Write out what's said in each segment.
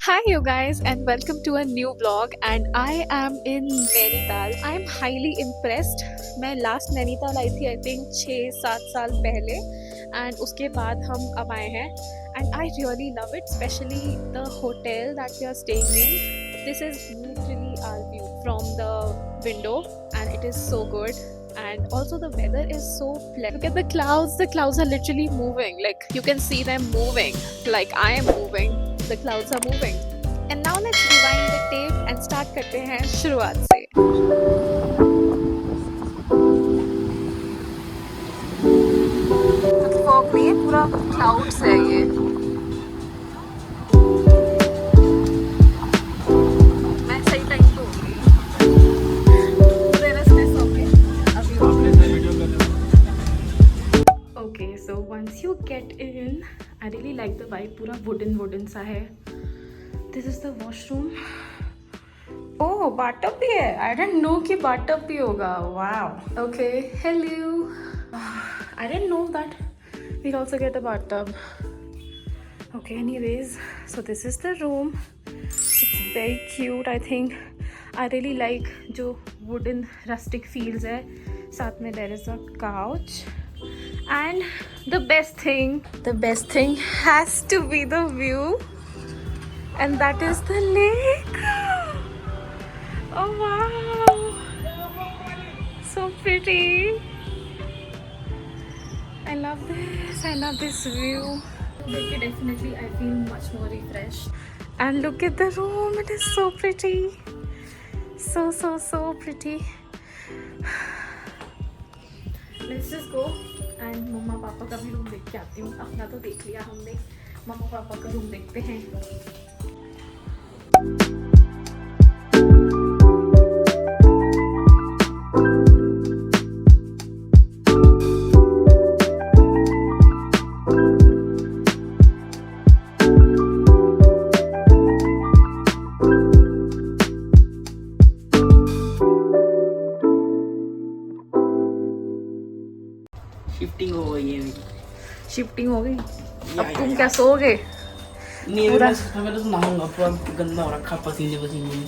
Hi you guys and welcome to a new vlog and I am in Nainital. I am highly impressed. मैं last Nainital आई थी I think 6-7 साल पहले and उसके बाद हम अब आए हैं and I really love it, especially the hotel that we are staying in. This is literally our view from the window and it is so good. And also the weather is so pleasant. Look at the clouds are literally moving, like you can see them moving like I am moving. The clouds are moving. And now let's rewind the tape and start करते हैं शुरुआत से. Fog नहीं है, पूरा clouds है ये. मैं सही टाइम पे होगी. पूरे रास्ते सो के Okay, so once you get in, I really like the vibe. पूरा wooden सा है. This is the washroom. Oh, bathtub भी है. I didn't know कि bathtub भी होगा. Wow. Okay, hello. I didn't know that we'll also get a bathtub. Okay, anyways, so this is the room. It's very cute. I think I really like जो wooden rustic feels है. साथ में there is a couch. And the best thing has to be the view. And that is the lake. Oh wow, so pretty. I love this view. Definitely I feel much more refreshed. And look at the room, it is so pretty. So pretty. Let's just go and मम्मा पापा का भी room देख के आती हूँ. अपना तो देख लिया हमने, मम्मा पापा का रूम देखते हैं. शिफ्टिंग हो गई है मेरी. शिफ्टिंग हो गई. अब तुम क्या सोओगे? नहीं मैं तो नहाऊंगा. पूरा गंदा हो रखा पसीने में.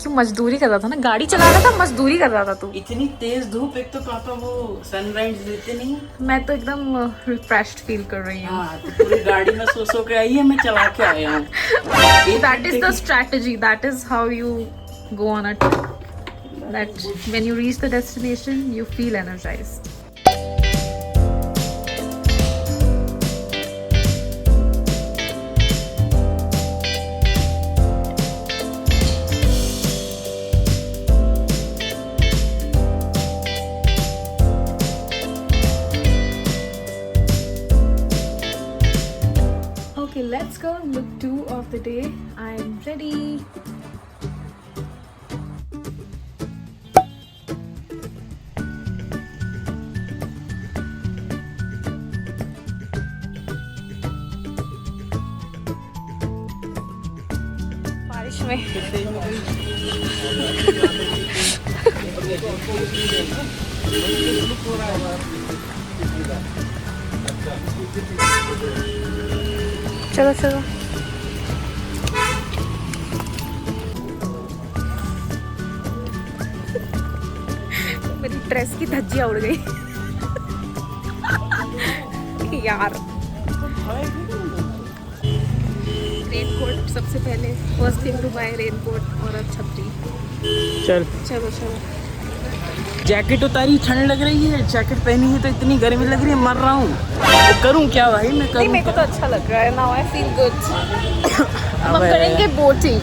क्यों मजदूरी कर रहा था ना, गाड़ी चला रहा था, मजदूरी कर रहा था तू. इतनी तेज धूप. एक तो पापा वो सनराइज देते नहीं. मैं तो एकदम रिफ्रेश्ड फील कर रही हूँ. हाँ, तो पूरी गाड़ी में सो के आई है. मैं चला के आया हूँ. That is the strategy. That is how you go on a trip. That when you reach the destination, you feel energized. Okay, let's go. Look 2 of the day. I am ready. बारिश में चलो चलो. मेरी dress की धज्जियाँ उड़ गई. यार raincoat सबसे पहले. First thing to buy raincoat और अब छतरी. चल चलो चलो. जैकेट उतारी, ठंड लग रही है. जैकेट पहनी है तो इतनी गर्मी लग रही है. मर रहा हूँ. तो करूँ क्या भाई? मैं नहीं, करूँ मेरे को तो अच्छा लग रहा है. Now I feel good. हम करेंगे बोटिंग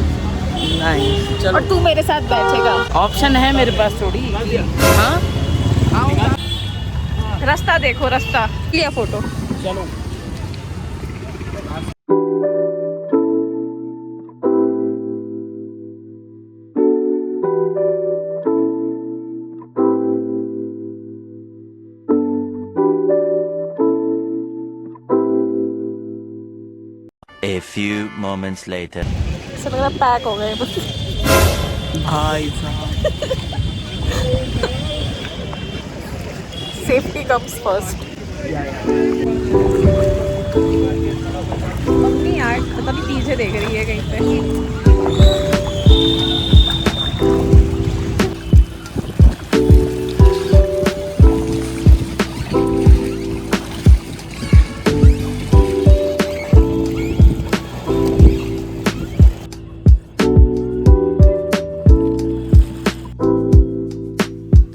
नहीं. चलो, और तू मेरे साथ बैठेगा. ऑप्शन है मेरे पास थोड़ी. हाँ, रास्ता देखो, रास्ता लिया फोटो. चलो. A few moments later. सब लग रहा पैक हो गए. भाई साहब. Safety comes first. Yeah. Mummy यार, पता नहीं पीछे देख रही है कहीं पे।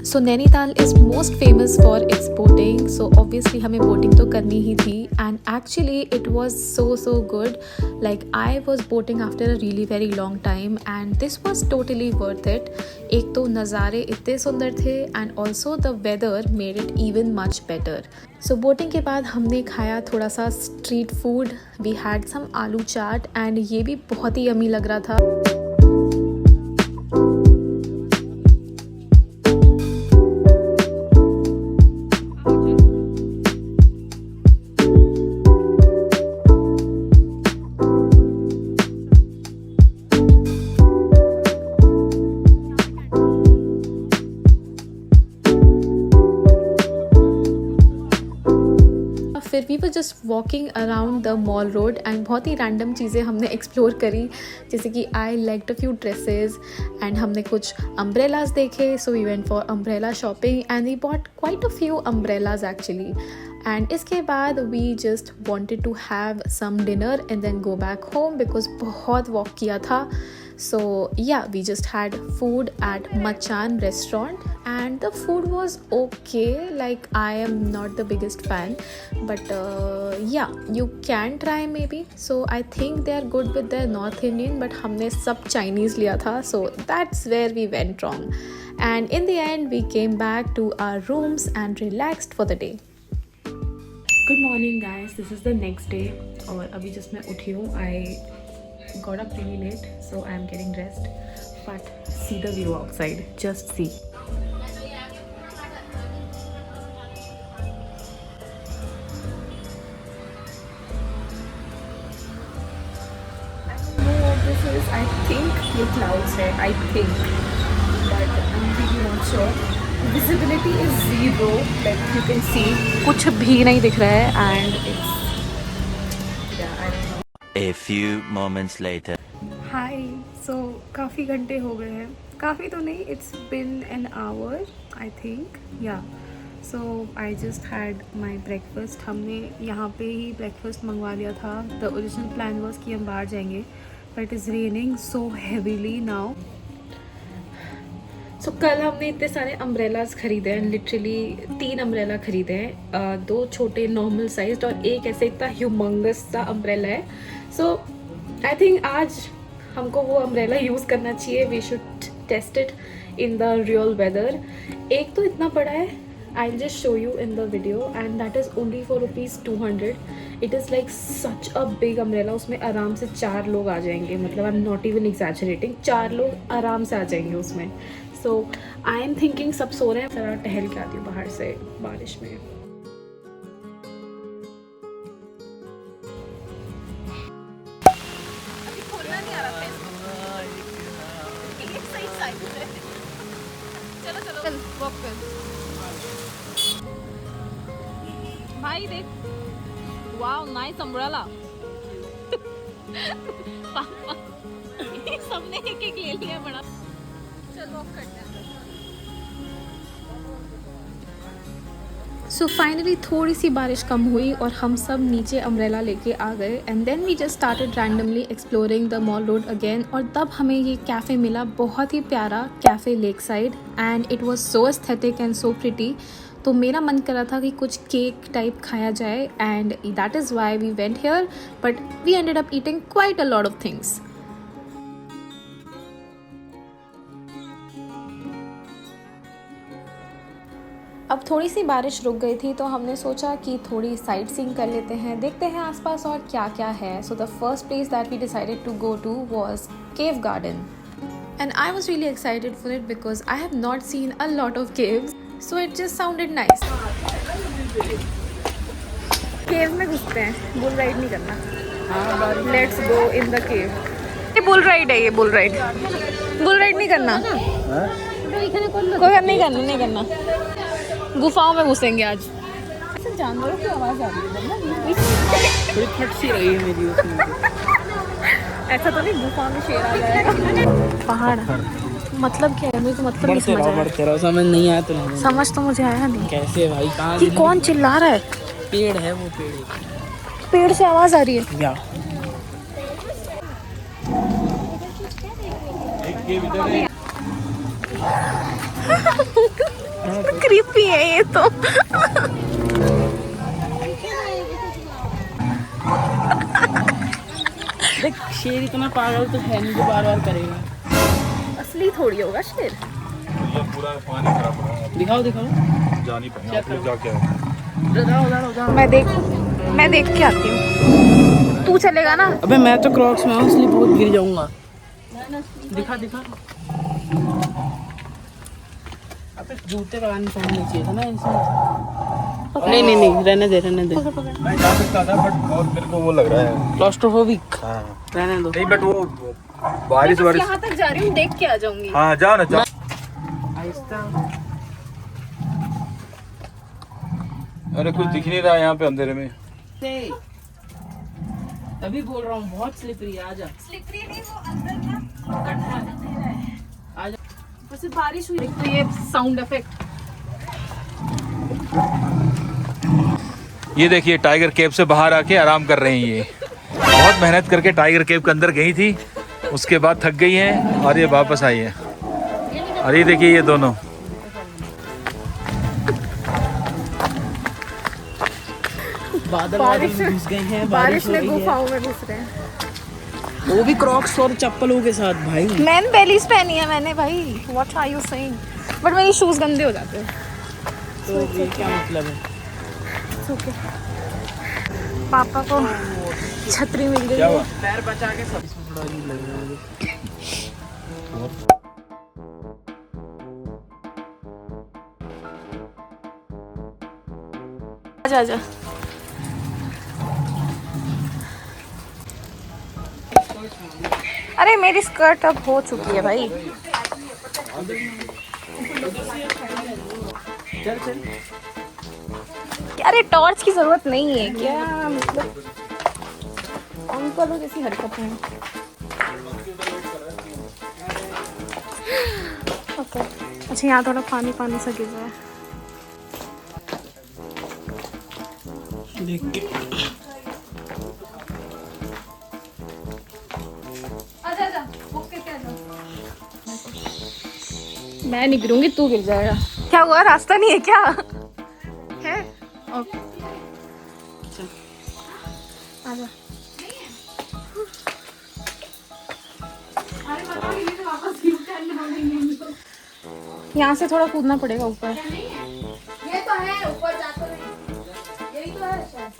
So Nainital is most famous for its boating, so obviously हमें बोटिंग तो करनी ही थी and actually it was so good. Like I was boating after a really very long time and this was totally worth it. एक तो नज़ारे इतने सुंदर थे and also the weather made it even much better. So boating के बाद हमने खाया थोड़ा सा street food. We had some aloo chaat and ये भी बहुत ही यमी लग रहा था. फिर we were just walking around the mall road and बहुत ही रैंडम चीज़ें हमने एक्सप्लोर करी, जैसे कि I liked a few dresses and हमने कुछ अम्ब्रेलाज देखे. So we went for umbrella shopping and we bought quite a few umbrellas actually. And इसके बाद we just wanted to have some dinner and then go back home because बहुत walk किया था. So yeah, we just had food at Machan restaurant and the food was okay. Like I am not the biggest fan, but yeah, you can try maybe. So I think they are good with their North Indian, but हमने सब Chinese लिया था, so that's where we went wrong. And in the end, we came back to our rooms and relaxed for the day. Good morning guys, this is the next day और अभी just मैं उठी हूँ. I got up really late, so I am getting dressed. But see the view outside. Just see. I don't know what this is. I think ये clouds है. I think, but I'm really not sure. Visibility is zero. Like you can see, कुछ भी नहीं दिख रहा है and it's. A few moments later. हाय. सो काफ़ी घंटे हो गए हैं. काफ़ी तो नहीं, it's been an hour I think. Yeah so I just had my breakfast. हमने यहाँ पे ही ब्रेकफास्ट मंगवा लिया था. द ओरिजिनल प्लान वॉज कि हम बाहर जाएंगे, but it is raining so heavily now. So कल हमने इतने सारे अम्ब्रेलाज खरीदे हैं. लिटरली 3 अम्ब्रेला खरीदे हैं. 2 छोटे नॉर्मल साइज और एक ऐसे इतना ह्यूमंगस सा अम्ब्रेला है. सो आई थिंक आज हमको वो अम्ब्रेला यूज़ करना चाहिए. We should test it in the real weather. एक तो इतना बड़ा है. I will just show you in the video and that is only for ₹200. It is like such a big umbrella. उसमें आराम से 4 लोग आ जाएंगे. मतलब I am not even exaggerating. 4 लोग आराम से आ जाएंगे उसमें. सो आई एम थिंकिंग सब सो रहे हैं. ज़रा टहल के आती हूँ बाहर से बारिश में. चल वॉक कर भाई. देख, वाओ नाइस अम्ब्रेला. पापा सबने एक ले लिया बड़ा. चल वॉक करते हैं. सो फाइनली थोड़ी सी बारिश कम हुई और हम सब नीचे अम्ब्रेला लेके आ गए and then we just started randomly exploring the mall road again. और तब हमें ये कैफ़े मिला, बहुत ही प्यारा cafe lake side and it was so aesthetic and so pretty. तो मेरा मन कर रहा था कि कुछ केक टाइप खाया जाए and that is why we went here, but we ended up eating quite a lot of things. अब थोड़ी सी बारिश रुक गई थी तो हमने सोचा कि थोड़ी साइट सीइंग कर लेते हैं, देखते हैं आसपास और क्या क्या है. So the first place that we decided to go to was cave garden and I was really excited for it because I have not seen a lot of caves. So it just sounded nice. Cave में घुसते हैं. Bull ride नहीं करना. Let's go in the cave. ये bull ride है. ये bull ride नहीं करना. कोई नहीं करना. गुफाओं में घुसेंगे आज. जानवरों की आवाज आ रही है थोड़ी फट सी रही है मेरी उसमें। ऐसा तो नहीं गुफा में शेर आ जाएगा। पहाड़ मतलब क्या है, मुझे तो मतलब नहीं समझ आया। बढ़ते रहो, समझ नहीं आया तो नहीं। समझ तो मुझे आया नहीं। कैसे भाई, कहाँ कि कौन चिल्ला रहा है? पेड़ है वो, पेड़ पेड़ से आवाज आ रही है। या क्रीपी है ये तो। देख, शेर इतना पागल तो है नहीं जो बार बार करेगा। असली थोड़ी होगा शेर। ये पूरा पानी भरा पड़ा है, दिखाओ दिखाओ, जा नहीं पाएंगे आप लोग, जाके आओ। जाओ। मैं देख के आती हूँ। तू चलेगा ना? अबे मैं तो क्रॉक्स में हूँ, इसलिए बहुत गिर जाऊंगा। दिखा दिखा। अबे जूते पहनने चाहिए था ना इंसान। नहीं, रहने दे। मैं जा सकता था बट बहुत मेरे को वो लग रहा है। क्लॉस्ट्रोफोबिक, हाँ रहने दो। नहीं, बट वो बारिश वारिश। यहाँ तक जा रही हूँ, देख के आ जाऊंगी। हाँ जाओ ना, जाओ। आहिस्ता। अरे कुछ दिख नहीं रहा है यहाँ पे अंधेरे में। तभी बोल रहा हूँ बहुत स्लिपरी है, आजा। स्लिपरी नहीं, वो अंदर ना आजा। बस बारिश हुई तो ये साउंड इफेक्ट। ये देखिए, टाइगर केव से बाहर आके आराम कर रहे हैं ये। बहुत मेहनत करके टाइगर केव के अंदर गई थी, उसके बाद थक गई हैं और ये वापस आई है। और ये देखिए ये दोनों। बादल घुस गए हैं, बारिश में हो रही है। गुफाओं में घुस रहे हैं। वो भी क्रॉक्स और चप्पलों के साथ भाई। मैन बेलीज पहनी है मैंने भाई। What are you saying? But मेरे शूज गंदे हो जाते हैं। तो ये क्या मतलब है? ओके। पापा को छतरी मिल गई क्या है। हुआ? पैर बचा के सब। इसमें थोड़ा अजीब लग रहा है मुझे। आजा। अरे मेरी स्कर्ट अब हो चुकी है भाई। चल। अरे टॉर्च की जरूरत नहीं है क्या? मतलब अंकलों जैसी हरकत है। ओके। अच्छा, यहाँ थोड़ा पानी सा गिर रहा है। देख के मैं नहीं गिरूंगी, तू गिर जाएगा। क्या हुआ? रास्ता नहीं है क्या? है? ओके। आजा। यहाँ से थोड़ा कूदना पड़ेगा ऊपर। ये तो है ऊपर जाकर यही तो है शायद।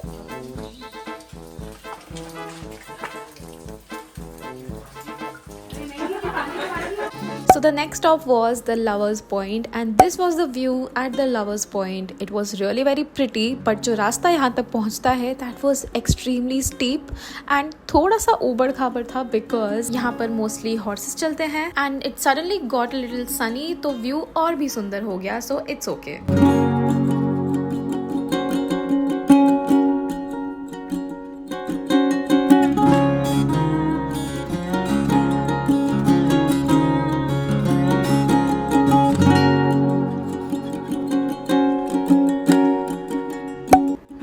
So the next stop was the Lovers Point and this was the view at the Lovers Point. It was really very pretty, but जो रास्ता यहाँ तक पहुँचता है that was extremely steep and थोड़ा सा ऊबड़ खाबड़ था because यहाँ पर mostly horses चलते हैं and it suddenly got a little sunny, तो view और भी सुंदर हो गया, so it's okay.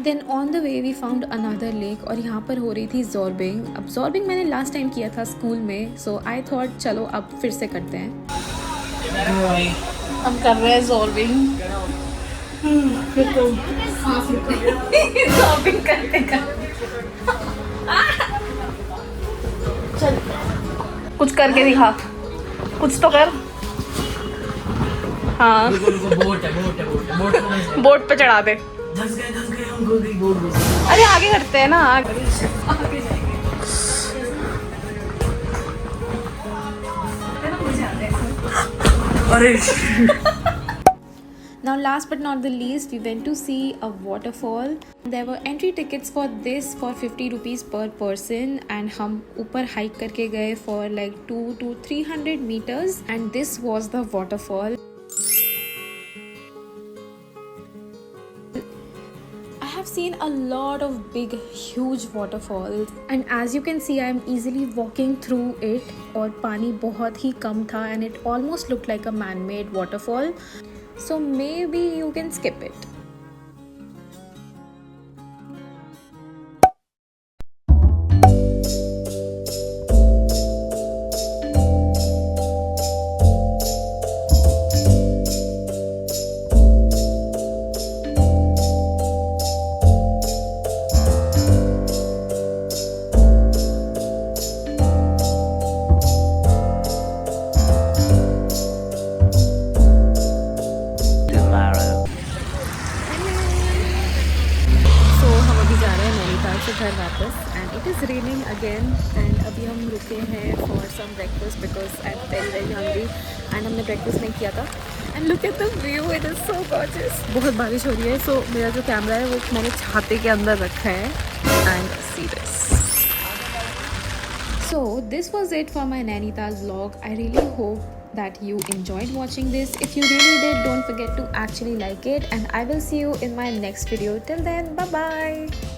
Then on the way we found another lake और यहाँ पर हो रही थी जॉर्बिंग। अब जॉर्बिंग मैंने लास्ट टाइम किया था स्कूल में, सो आई थॉट चलो अब फिर से करते हैं। हम कर रहे हैं जॉर्बिंग। जॉर्बिंग करते चल, कुछ करके दिखा, कुछ तो कर। हाँ, बोट पे चढ़ा दे। धस गए हम बोर्ड में। अरे आगे करते हैं ना, आगे अरे Now last but not the least, we went to see a waterfall. There were entry tickets for this for 50 rupees per person and हम ऊपर hike करके गए for like 200 to 300 meters and this was the waterfall. I seen a lot of big huge waterfalls and as you can see I am easily walking through it और पानी बहुत ही कम था and it almost looked like a man-made waterfall, so maybe you can skip it. Tomorrow. So हम अभी जा रहे हैं नैनीताल से घर वापस and it is raining again and अभी हम रुके हैं for some breakfast because I'm very hungry and हमने breakfast नहीं किया था and look at the view, it is so gorgeous. बहुत बारिश हो रही है so मेरा जो कैमरा है वो मैंने छाते के अंदर रखा है and see this. So this was it for my Nainital vlog. I really hope that you enjoyed watching this. If you really did, don't forget to actually like it and I will see you in my next video. Till then, bye bye.